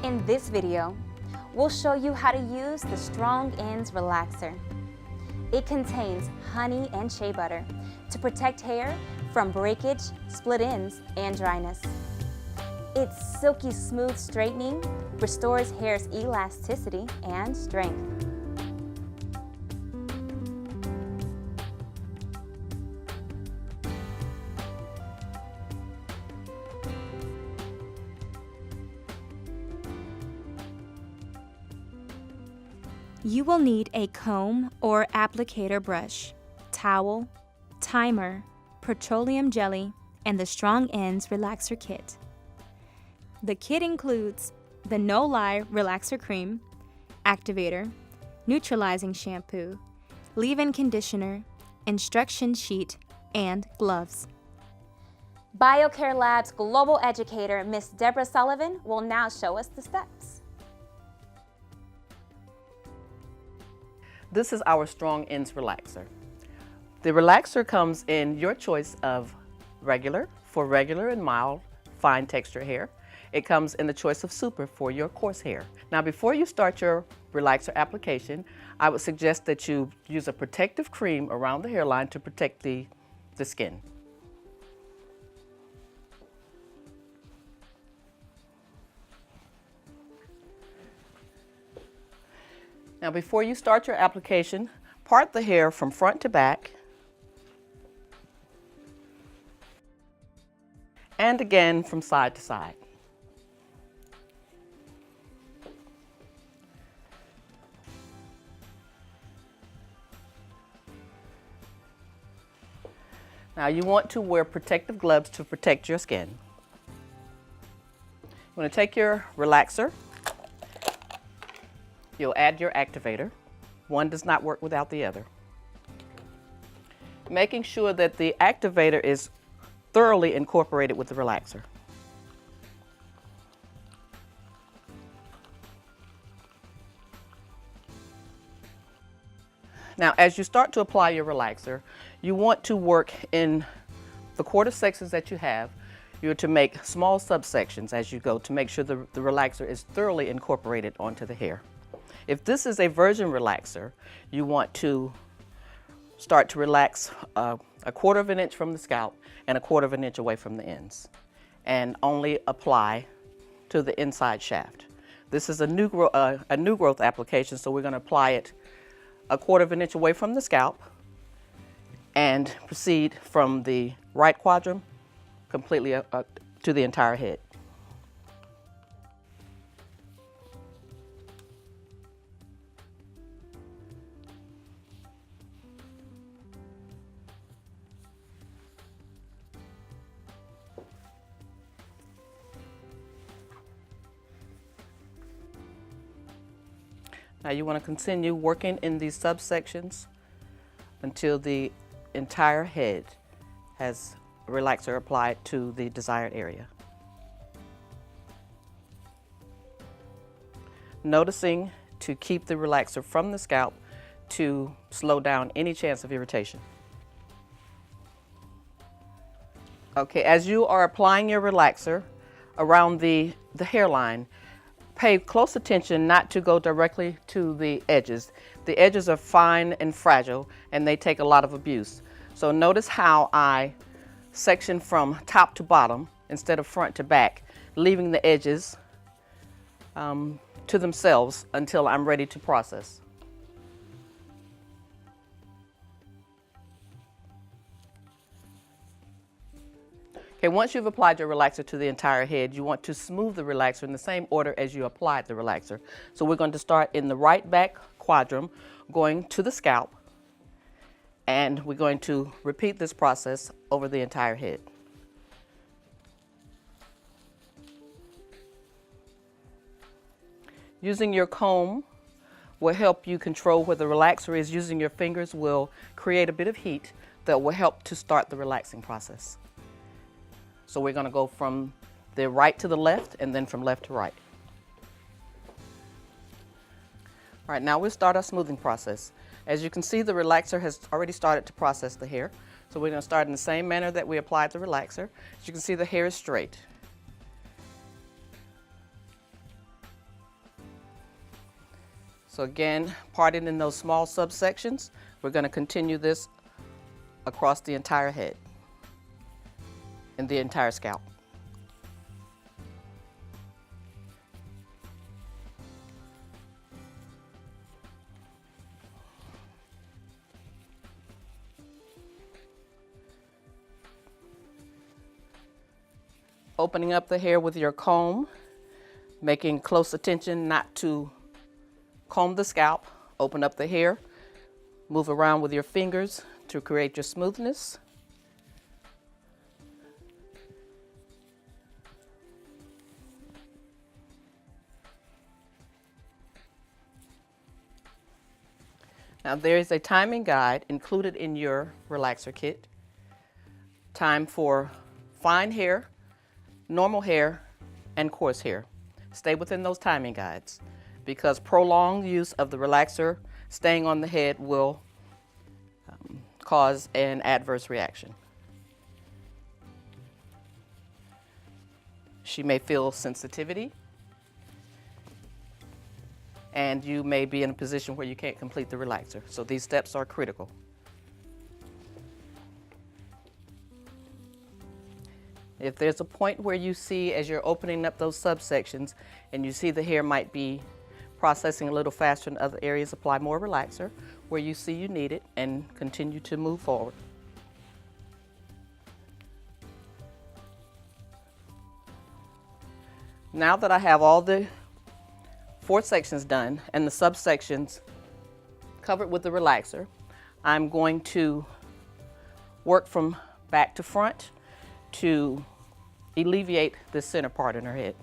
In this video, we'll show you how to use the Strong Ends Relaxer. It contains honey and shea butter to protect hair from breakage, split ends, and dryness. Its silky smooth straightening restores hair's elasticity and strength. You will need a comb or applicator brush, towel, timer, petroleum jelly, and the Strong Ends Relaxer Kit. The kit includes the No Lie Relaxer Cream, Activator, Neutralizing Shampoo, Leave-In Conditioner, Instruction Sheet, and gloves. BioCare Lab's global educator, Ms. Deborah Sullivan, will now show us the steps. This is our Strong Ends Relaxer. The relaxer comes in your choice of regular for regular and mild fine texture hair. It comes in the choice of super for your coarse hair. Now before you start your relaxer application, I would suggest that you use a protective cream around the hairline to protect the skin. Now before you start your application, part the hair from front to back and again from side to side. Now you want to wear protective gloves to protect your skin. You want to take your relaxer. You'll add your activator. One does not work without the other. Making sure that the activator is thoroughly incorporated with the relaxer. Now, as you start to apply your relaxer, you want to work in the quarter sections that you have. You're to make small subsections as you go to make sure the relaxer is thoroughly incorporated onto the hair. If this is a virgin relaxer, you want to start to relax a quarter of an inch from the scalp and a quarter of an inch away from the ends, and only apply to the inside shaft. This is a new growth application, so we're going to apply it a quarter of an inch away from the scalp and proceed from the right quadrant completely to the entire head. Now you want to continue working in these subsections until the entire head has a relaxer applied to the desired area. Noticing to keep the relaxer from the scalp to slow down any chance of irritation. Okay, as you are applying your relaxer around the hairline, pay close attention not to go directly to the edges. The edges are fine and fragile and they take a lot of abuse. So notice how I section from top to bottom instead of front to back, leaving the edges to themselves until I'm ready to process. Okay, once you've applied your relaxer to the entire head, you want to smooth the relaxer in the same order as you applied the relaxer. So we're going to start in the right back quadrant, going to the scalp, and we're going to repeat this process over the entire head. Using your comb will help you control where the relaxer is. Using your fingers will create a bit of heat that will help to start the relaxing process. So we're going to go from the right to the left and then from left to right. All right, now we'll start our smoothing process. As you can see, the relaxer has already started to process the hair. So we're going to start in the same manner that we applied the relaxer. As you can see, the hair is straight. So again, parting in those small subsections. We're going to continue this across the entire head and the entire scalp. Opening up the hair with your comb, making close attention not to comb the scalp. Open up the hair, move around with your fingers to create your smoothness. Now there is a timing guide included in your relaxer kit. Time for fine hair, normal hair, and coarse hair. Stay within those timing guides because prolonged use of the relaxer staying on the head will cause an adverse reaction. She may feel sensitivity, and you may be in a position where you can't complete the relaxer. So these steps are critical. If there's a point where you see, as you're opening up those subsections, and you see the hair might be processing a little faster in other areas, apply more relaxer where you see you need it and continue to move forward. Now that I have all the 4 sections done and the subsections covered with the relaxer, I'm going to work from back to front to alleviate the center part in her head.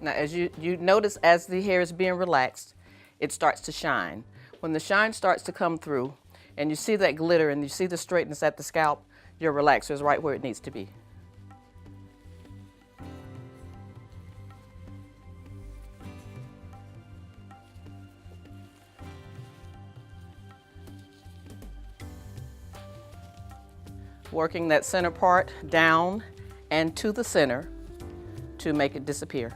Now, as you notice, as the hair is being relaxed, it starts to shine. When the shine starts to come through, and you see that glitter and you see the straightness at the scalp, your relaxer is right where it needs to be. Working that center part down and to the center to make it disappear.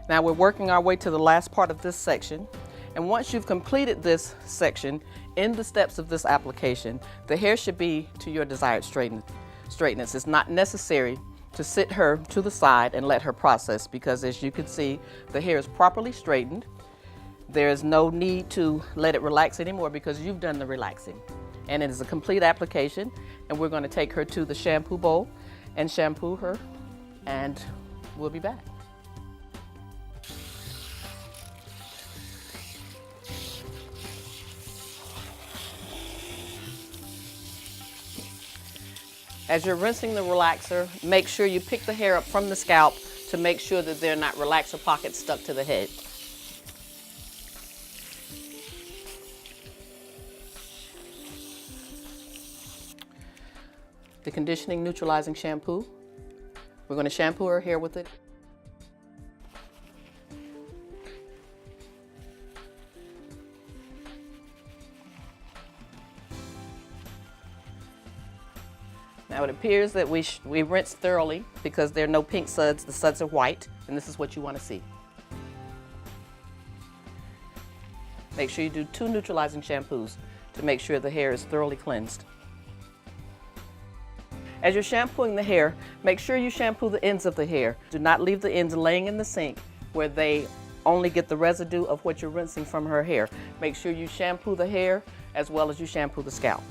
Now we're working our way to the last part of this section, and once you've completed this section in the steps of this application, the hair should be to your desired straightness. It's not necessary to sit her to the side and let her process because, as you can see, the hair is properly straightened. There's no need to let it relax anymore because you've done the relaxing. And it is a complete application, and we're going to take her to the shampoo bowl and shampoo her, and we'll be back. As you're rinsing the relaxer, make sure you pick the hair up from the scalp to make sure that there are not relaxer pockets stuck to the head. The conditioning neutralizing shampoo. We're going to shampoo her hair with it. Now it appears that we rinsed thoroughly because there are no pink suds. The suds are white, and this is what you want to see. Make sure you do 2 neutralizing shampoos to make sure the hair is thoroughly cleansed. As you're shampooing the hair, make sure you shampoo the ends of the hair. Do not leave the ends laying in the sink where they only get the residue of what you're rinsing from her hair. Make sure you shampoo the hair as well as you shampoo the scalp.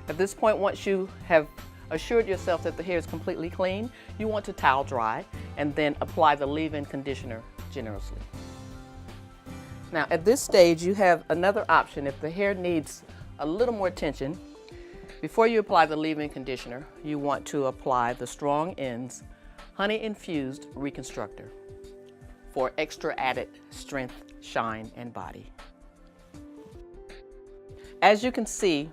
At this point, once you have assured yourself that the hair is completely clean, you want to towel dry and then apply the leave-in conditioner generously. Now at this stage you have another option. If the hair needs a little more attention, before you apply the leave-in conditioner, you want to apply the Strong Ends Honey Infused Reconstructor for extra added strength, shine, and body. As you can see,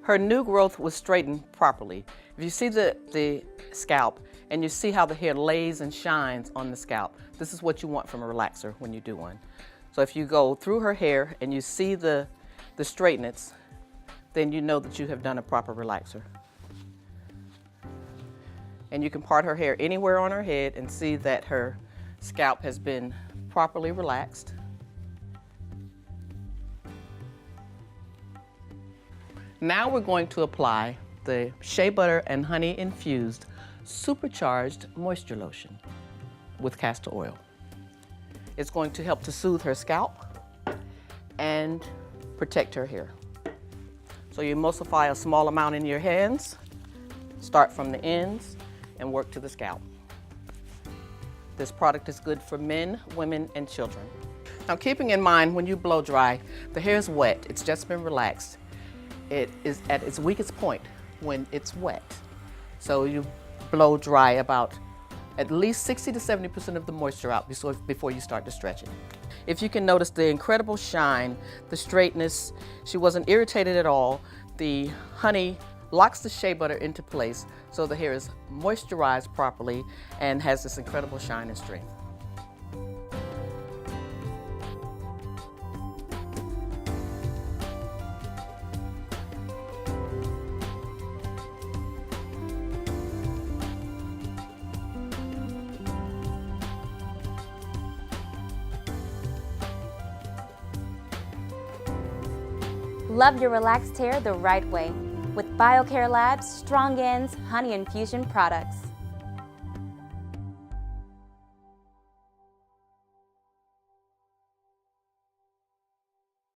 her new growth was straightened properly. If you see the scalp and you see how the hair lays and shines on the scalp, this is what you want from a relaxer when you do one. So if you go through her hair and you see the straightness, then you know that you have done a proper relaxer. And you can part her hair anywhere on her head and see that her scalp has been properly relaxed. Now we're going to apply the Shea Butter and Honey Infused Supercharged Moisture Lotion with castor oil. It's going to help to soothe her scalp and protect her hair. So you emulsify a small amount in your hands, start from the ends, and work to the scalp. This product is good for men, women, and children. Now keeping in mind when you blow dry, the hair is wet, it's just been relaxed. It is at its weakest point when it's wet. So you blow dry about at least 60 to 70% of the moisture out before you start to stretch it. If you can notice the incredible shine, the straightness, she wasn't irritated at all. The honey locks the shea butter into place so the hair is moisturized properly and has this incredible shine and strength. Love your relaxed hair the right way with BioCare Labs Strong Ends Honey Infusion products.